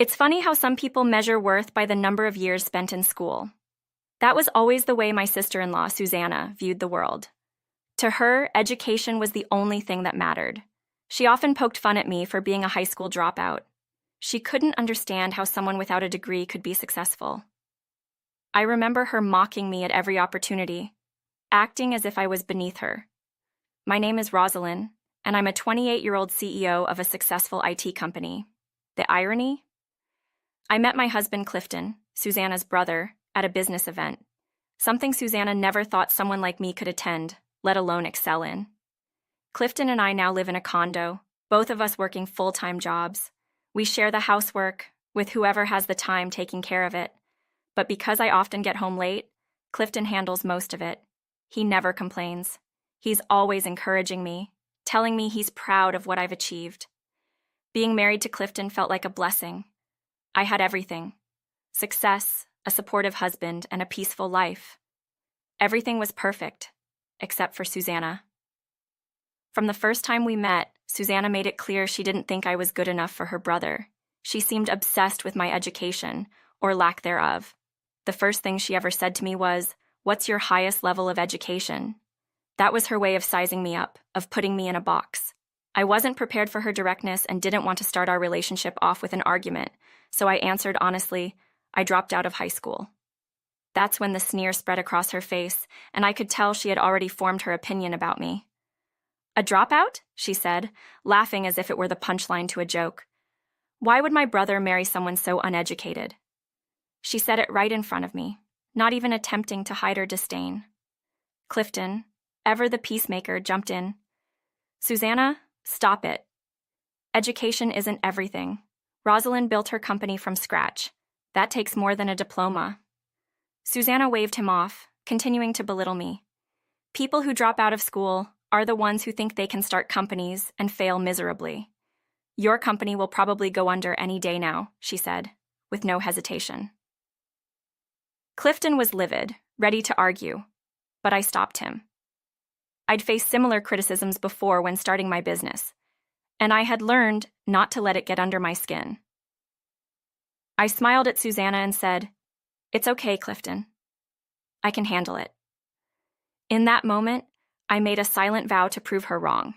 It's funny how some people measure worth by the number of years spent in school. That was always the way my sister-in-law, Susanna, viewed the world. To her, education was the only thing that mattered. She often poked fun at me for being a high school dropout. She couldn't understand how someone without a degree could be successful. I remember her mocking me at every opportunity, acting as if I was beneath her. My name is Rosalind, and I'm a 28-year-old CEO of a successful IT company. The irony? I met my husband Clifton, Susanna's brother, at a business event, something Susanna never thought someone like me could attend, let alone excel in. Clifton and I now live in a condo, both of us working full-time jobs. We share the housework, with whoever has the time taking care of it. But because I often get home late, Clifton handles most of it. He never complains. He's always encouraging me, telling me he's proud of what I've achieved. Being married to Clifton felt like a blessing. I had everything: success, a supportive husband, and a peaceful life. Everything was perfect, except for Susanna. From the first time we met, Susanna made it clear she didn't think I was good enough for her brother. She seemed obsessed with my education, or lack thereof. The first thing she ever said to me was, "What's your highest level of education?" That was her way of sizing me up, of putting me in a box. I wasn't prepared for her directness and didn't want to start our relationship off with an argument, so I answered honestly, "I dropped out of high school." That's when the sneer spread across her face, and I could tell she had already formed her opinion about me. "A dropout?" she said, laughing as if it were the punchline to a joke. "Why would my brother marry someone so uneducated?" She said it right in front of me, not even attempting to hide her disdain. Clifton, ever the peacemaker, jumped in. "Susanna, stop it. Education isn't everything. Rosalind built her company from scratch. That takes more than a diploma." Susanna waved him off, continuing to belittle me. "People who drop out of school are the ones who think they can start companies and fail miserably. Your company will probably go under any day now," she said, with no hesitation. Clifton was livid, ready to argue, but I stopped him. I'd faced similar criticisms before when starting my business, and I had learned not to let it get under my skin. I smiled at Susanna and said, "It's okay, Clifton. I can handle it." In that moment, I made a silent vow to prove her wrong.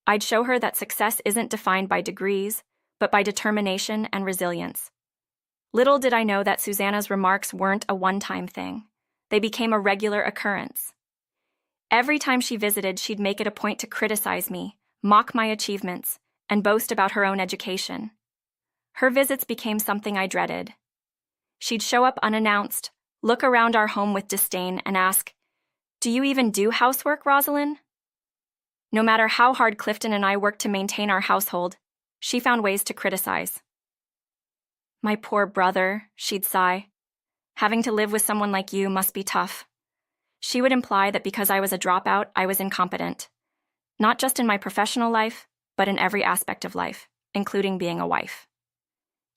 I'd show her that success isn't defined by degrees, but by determination and resilience. Little did I know that Susanna's remarks weren't a one-time thing. They became a regular occurrence. Every time she visited, she'd make it a point to criticize me, mock my achievements, and boast about her own education. Her visits became something I dreaded. She'd show up unannounced, look around our home with disdain, and ask, "Do you even do housework, Rosalind?" No matter how hard Clifton and I worked to maintain our household, she found ways to criticize. "My poor brother," she'd sigh. "Having to live with someone like you must be tough." She would imply that because I was a dropout, I was incompetent. Not just in my professional life, but in every aspect of life, including being a wife.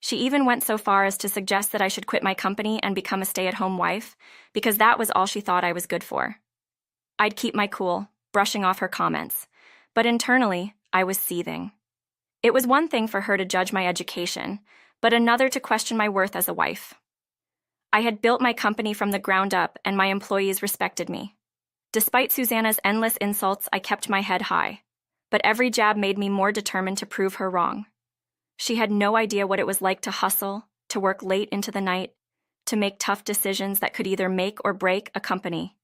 She even went so far as to suggest that I should quit my company and become a stay-at-home wife, because that was all she thought I was good for. I'd keep my cool, brushing off her comments, but internally, I was seething. It was one thing for her to judge my education, but another to question my worth as a wife. I had built my company from the ground up, and my employees respected me. Despite Susanna's endless insults, I kept my head high, but every jab made me more determined to prove her wrong. She had no idea what it was like to hustle, to work late into the night, to make tough decisions that could either make or break a company.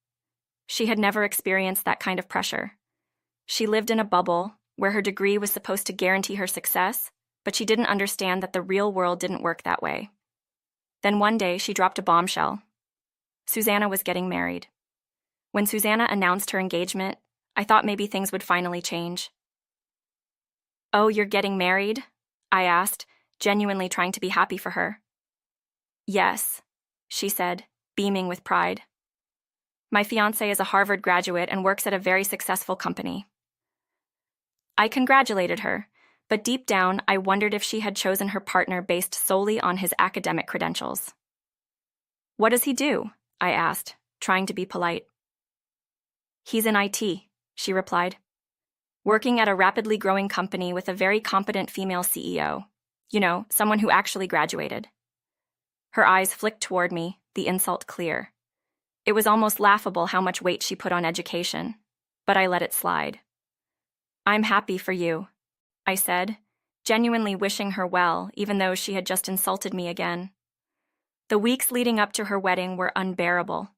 She had never experienced that kind of pressure. She lived in a bubble where her degree was supposed to guarantee her success, but she didn't understand that the real world didn't work that way. Then one day, she dropped a bombshell. Susanna was getting married. When Susanna announced her engagement, I thought maybe things would finally change. "Oh, you're getting married?" I asked, genuinely trying to be happy for her. "Yes," she said, beaming with pride. "My fiancé is a Harvard graduate and works at a very successful company." I congratulated her, but deep down, I wondered if she had chosen her partner based solely on his academic credentials. "What does he do?" I asked, trying to be polite. "He's in IT," she replied. "Working at a rapidly growing company with a very competent female CEO. You know, someone who actually graduated. Her eyes flicked toward me, the insult clear. It was almost laughable how much weight she put on education, but I let it slide. I'm happy for you, I said, genuinely wishing her well, even though she had just insulted me again. The weeks leading up to her wedding were unbearable.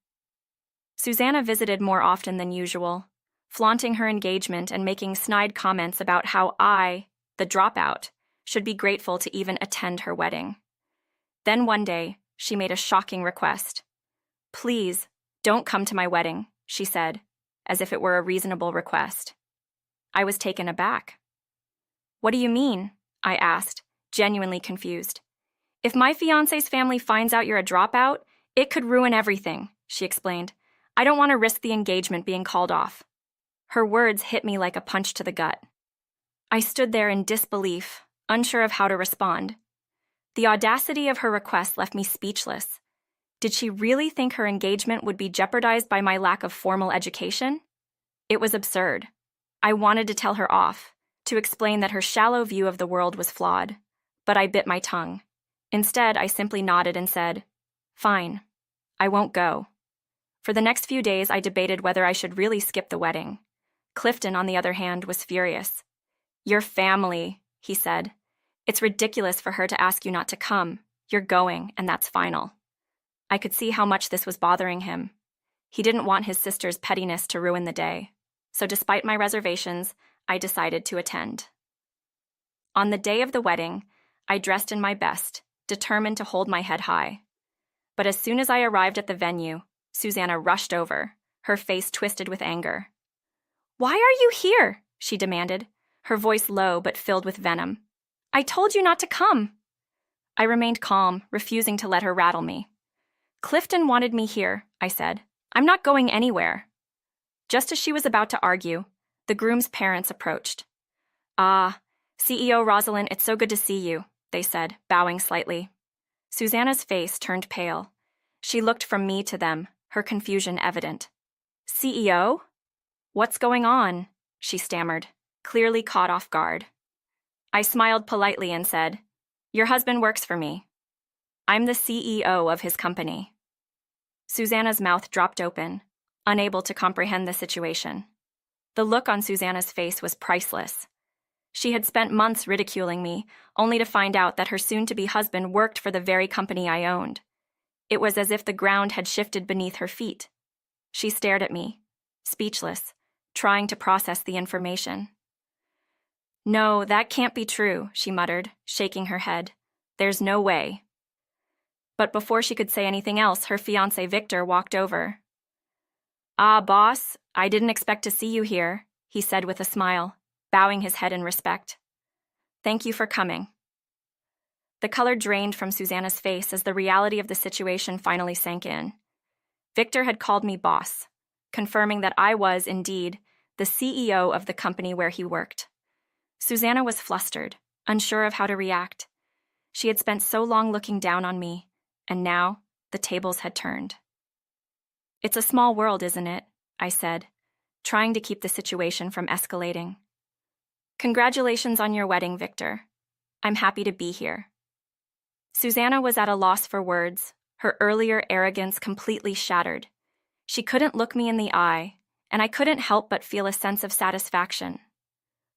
Susanna visited more often than usual, flaunting her engagement and making snide comments about how I, the dropout, should be grateful to even attend her wedding. Then one day, she made a shocking request. Please, don't come to my wedding, she said, as if it were a reasonable request. I was taken aback. What do you mean? I asked, genuinely confused. If my fiancé's family finds out you're a dropout, it could ruin everything, she explained. I don't want to risk the engagement being called off. Her words hit me like a punch to the gut. I stood there in disbelief, unsure of how to respond. The audacity of her request left me speechless. Did she really think her engagement would be jeopardized by my lack of formal education? It was absurd. I wanted to tell her off, to explain that her shallow view of the world was flawed, but I bit my tongue. Instead, I simply nodded and said, Fine, I won't go. For the next few days, I debated whether I should really skip the wedding. Clifton, on the other hand, was furious. Your family, he said. It's ridiculous for her to ask you not to come. You're going, and that's final. I could see how much this was bothering him. He didn't want his sister's pettiness to ruin the day. So despite my reservations, I decided to attend. On the day of the wedding, I dressed in my best, determined to hold my head high. But as soon as I arrived at the venue, Susanna rushed over, her face twisted with anger. Why are you here? She demanded, her voice low but filled with venom. I told you not to come. I remained calm, refusing to let her rattle me. Clifton wanted me here, I said. I'm not going anywhere. Just as she was about to argue, the groom's parents approached. Ah, CEO Rosalind, it's so good to see you, they said, bowing slightly. Susanna's face turned pale. She looked from me to them, her confusion evident. CEO? What's going on? She stammered, clearly caught off guard. I smiled politely and said, Your husband works for me. I'm the CEO of his company. Susanna's mouth dropped open, unable to comprehend the situation. The look on Susanna's face was priceless. She had spent months ridiculing me, only to find out that her soon-to-be husband worked for the very company I owned. It was as if the ground had shifted beneath her feet. She stared at me, speechless, trying to process the information. No, that can't be true, she muttered, shaking her head. There's no way. But before she could say anything else, her fiancé Victor walked over. Ah, boss, I didn't expect to see you here, he said with a smile, bowing his head in respect. Thank you for coming. The color drained from Susanna's face as the reality of the situation finally sank in. Victor had called me boss, confirming that I was, indeed, the CEO of the company where he worked. Susanna was flustered, unsure of how to react. She had spent so long looking down on me, and now the tables had turned. It's a small world, isn't it? I said, trying to keep the situation from escalating. Congratulations on your wedding, Victor. I'm happy to be here. Susanna was at a loss for words, her earlier arrogance completely shattered. She couldn't look me in the eye, and I couldn't help but feel a sense of satisfaction.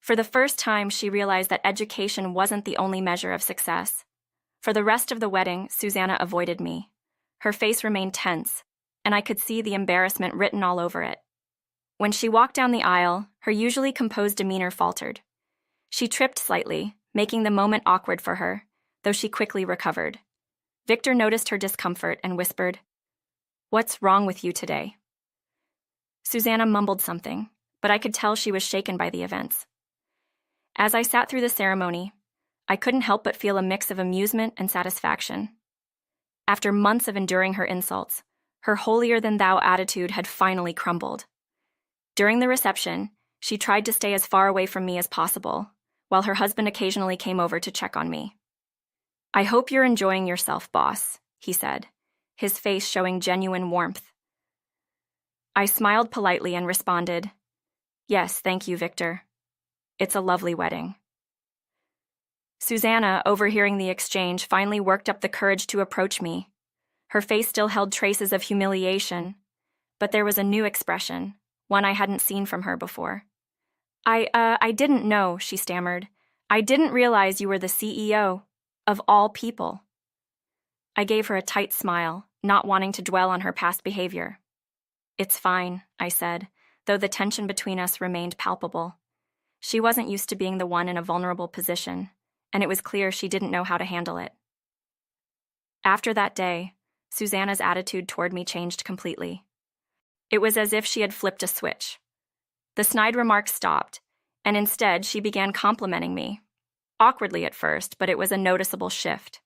For the first time, she realized that education wasn't the only measure of success. For the rest of the wedding, Susanna avoided me. Her face remained tense, and I could see the embarrassment written all over it. When she walked down the aisle, her usually composed demeanor faltered. She tripped slightly, making the moment awkward for her, though she quickly recovered. Victor noticed her discomfort and whispered, What's wrong with you today? Susanna mumbled something, but I could tell she was shaken by the events. As I sat through the ceremony, I couldn't help but feel a mix of amusement and satisfaction. After months of enduring her insults, her holier-than-thou attitude had finally crumbled. During the reception, she tried to stay as far away from me as possible, while her husband occasionally came over to check on me. I hope you're enjoying yourself, boss, he said, his face showing genuine warmth. I smiled politely and responded, Yes, thank you, Victor. It's a lovely wedding. Susanna, overhearing the exchange, finally worked up the courage to approach me. Her face still held traces of humiliation, but there was a new expression, one I hadn't seen from her before. I didn't know, she stammered. I didn't realize you were the CEO, of all people. I gave her a tight smile, not wanting to dwell on her past behavior. It's fine, I said, though the tension between us remained palpable. She wasn't used to being the one in a vulnerable position, and it was clear she didn't know how to handle it. After that day, Susanna's attitude toward me changed completely. It was as if she had flipped a switch. The snide remarks stopped, and instead she began complimenting me. Awkwardly at first, but it was a noticeable shift.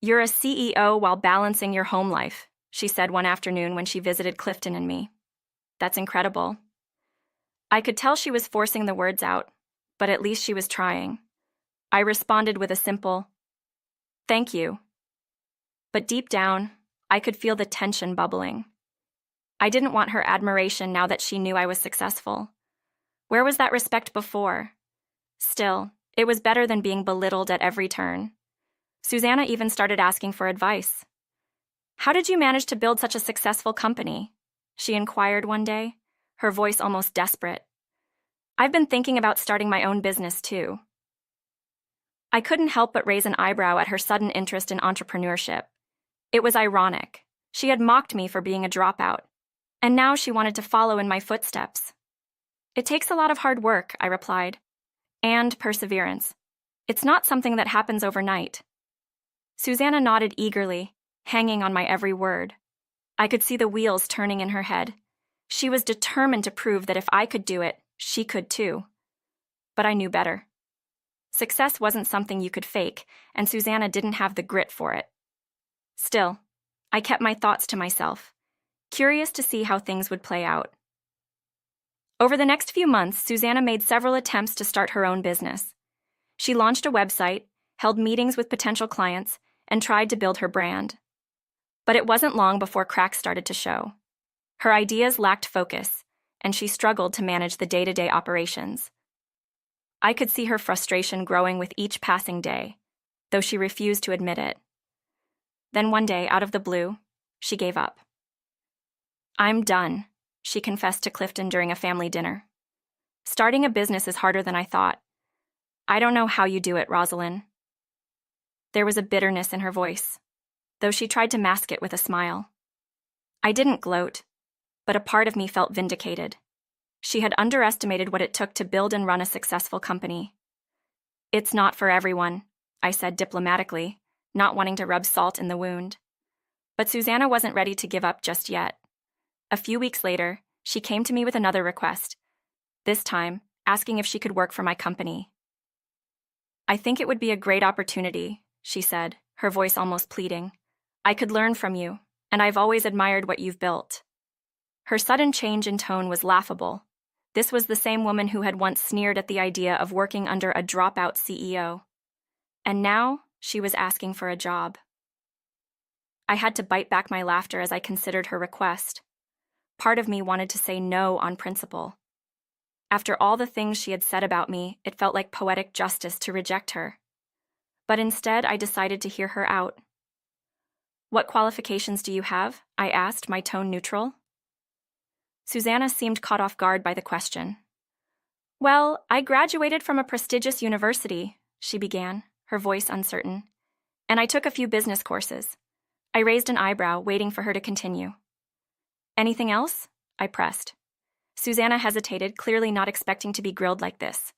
You're a CEO while balancing your home life, she said one afternoon when she visited Clifton and me. That's incredible. I could tell she was forcing the words out, but at least she was trying. I responded with a simple, "Thank you." But deep down, I could feel the tension bubbling. I didn't want her admiration now that she knew I was successful. Where was that respect before? Still, it was better than being belittled at every turn. Susanna even started asking for advice. "How did you manage to build such a successful company?" she inquired one day, her voice almost desperate. "I've been thinking about starting my own business too." I couldn't help but raise an eyebrow at her sudden interest in entrepreneurship. It was ironic. She had mocked me for being a dropout, and now she wanted to follow in my footsteps. "It takes a lot of hard work," I replied, "and perseverance. It's not something that happens overnight." Susanna nodded eagerly, hanging on my every word. I could see the wheels turning in her head. She was determined to prove that if I could do it, she could too. But I knew better. Success wasn't something you could fake, and Susanna didn't have the grit for it. Still, I kept my thoughts to myself, curious to see how things would play out. Over the next few months, Susanna made several attempts to start her own business. She launched a website, held meetings with potential clients, and tried to build her brand. But it wasn't long before cracks started to show. Her ideas lacked focus, and she struggled to manage the day-to-day operations. I could see her frustration growing with each passing day, though she refused to admit it. Then one day, out of the blue, she gave up. "I'm done," she confessed to Clifton during a family dinner. "Starting a business is harder than I thought. I don't know how you do it, Rosalind." There was a bitterness in her voice, though she tried to mask it with a smile. I didn't gloat, but a part of me felt vindicated. She had underestimated what it took to build and run a successful company. "It's not for everyone," I said diplomatically, not wanting to rub salt in the wound. But Susanna wasn't ready to give up just yet. A few weeks later, she came to me with another request, this time asking if she could work for my company. "I think it would be a great opportunity," she said, her voice almost pleading. "I could learn from you, and I've always admired what you've built." Her sudden change in tone was laughable. This was the same woman who had once sneered at the idea of working under a dropout CEO. And now, she was asking for a job. I had to bite back my laughter as I considered her request. Part of me wanted to say no on principle. After all the things she had said about me, it felt like poetic justice to reject her. But instead, I decided to hear her out. "What qualifications do you have?" I asked, my tone neutral. Susanna seemed caught off guard by the question. "Well, I graduated from a prestigious university," she began, her voice uncertain, "and I took a few business courses." I raised an eyebrow, waiting for her to continue. "Anything else?" I pressed. Susanna hesitated, clearly not expecting to be grilled like this.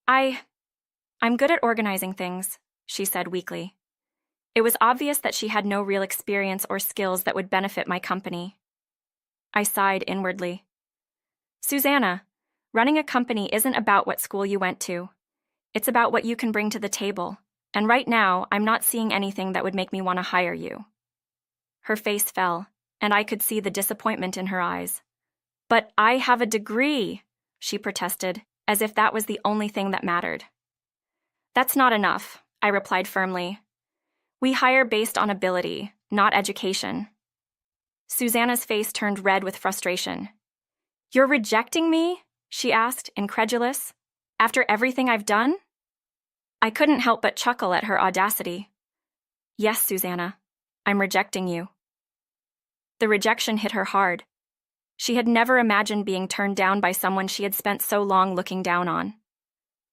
I'm good at organizing things," she said weakly. It was obvious that she had no real experience or skills that would benefit my company. I sighed inwardly. "Susanna, running a company isn't about what school you went to. It's about what you can bring to the table, and right now, I'm not seeing anything that would make me want to hire you." Her face fell, and I could see the disappointment in her eyes. "But I have a degree," she protested, as if that was the only thing that mattered. "That's not enough," I replied firmly. "We hire based on ability, not education." Susanna's face turned red with frustration. "You're rejecting me?" she asked, incredulous. "After everything I've done?" I couldn't help but chuckle at her audacity. Yes, Susanna, I'm rejecting you. The rejection hit her hard. She had never imagined being turned down by someone she had spent so long looking down on.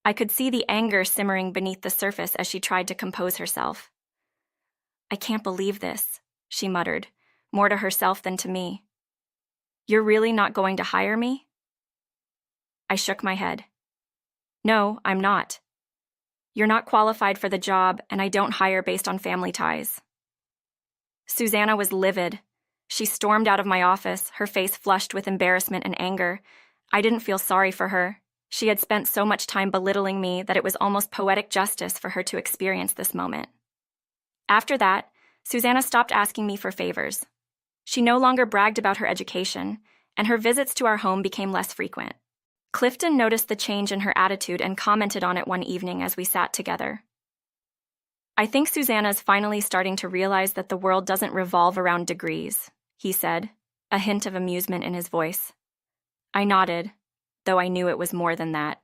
I could see the anger simmering beneath the surface as she tried to compose herself. I can't believe this, she muttered, more to herself than to me. You're really not going to hire me? I shook my head. No, I'm not. You're not qualified for the job, and I don't hire based on family ties. Susanna was livid. She stormed out of my office, her face flushed with embarrassment and anger. I didn't feel sorry for her. She had spent so much time belittling me that it was almost poetic justice for her to experience this moment. After that, Susanna stopped asking me for favors. She no longer bragged about her education, and her visits to our home became less frequent. Clifton noticed the change in her attitude and commented on it one evening as we sat together. I think Susanna's finally starting to realize that the world doesn't revolve around degrees, he said, a hint of amusement in his voice. I nodded, though I knew it was more than that.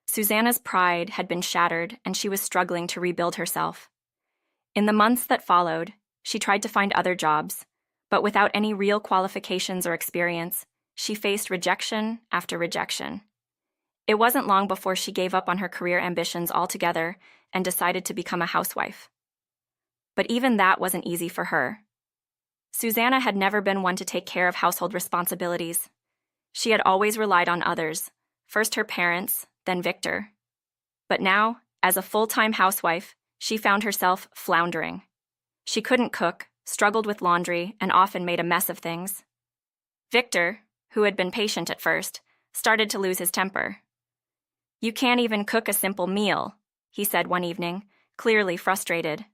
Susanna's pride had been shattered, and she was struggling to rebuild herself. In the months that followed, she tried to find other jobs, but without any real qualifications or experience, she faced rejection after rejection. It wasn't long before she gave up on her career ambitions altogether and decided to become a housewife. But even that wasn't easy for her. Susanna had never been one to take care of household responsibilities. She had always relied on others, first her parents, then Victor. But now, as a full-time housewife, she found herself floundering. She couldn't cook, struggled with laundry, and often made a mess of things. Victor, who had been patient at first, started to lose his temper. You can't even cook a simple meal, he said one evening, clearly frustrated.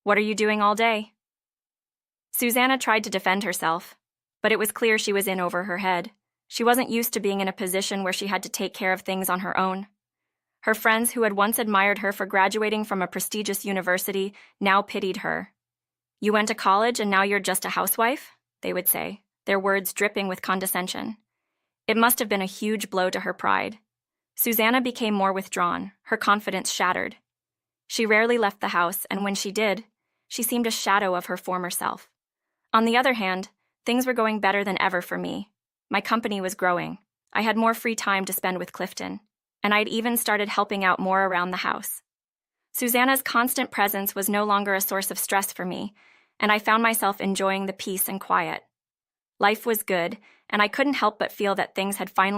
What are you doing all day? Susanna tried to defend herself, but it was clear she was in over her head. She wasn't used to being in a position where she had to take care of things on her own. Her friends who had once admired her for graduating from a prestigious university now pitied her. You went to college and now you're just a housewife? They would say, their words dripping with condescension. It must have been a huge blow to her pride. Susanna became more withdrawn, her confidence shattered. She rarely left the house, and when she did, she seemed a shadow of her former self. On the other hand, things were going better than ever for me. My company was growing. I had more free time to spend with Clifton, and I'd even started helping out more around the house. Susanna's constant presence was no longer a source of stress for me, and I found myself enjoying the peace and quiet. Life was good, and I couldn't help but feel that things had finally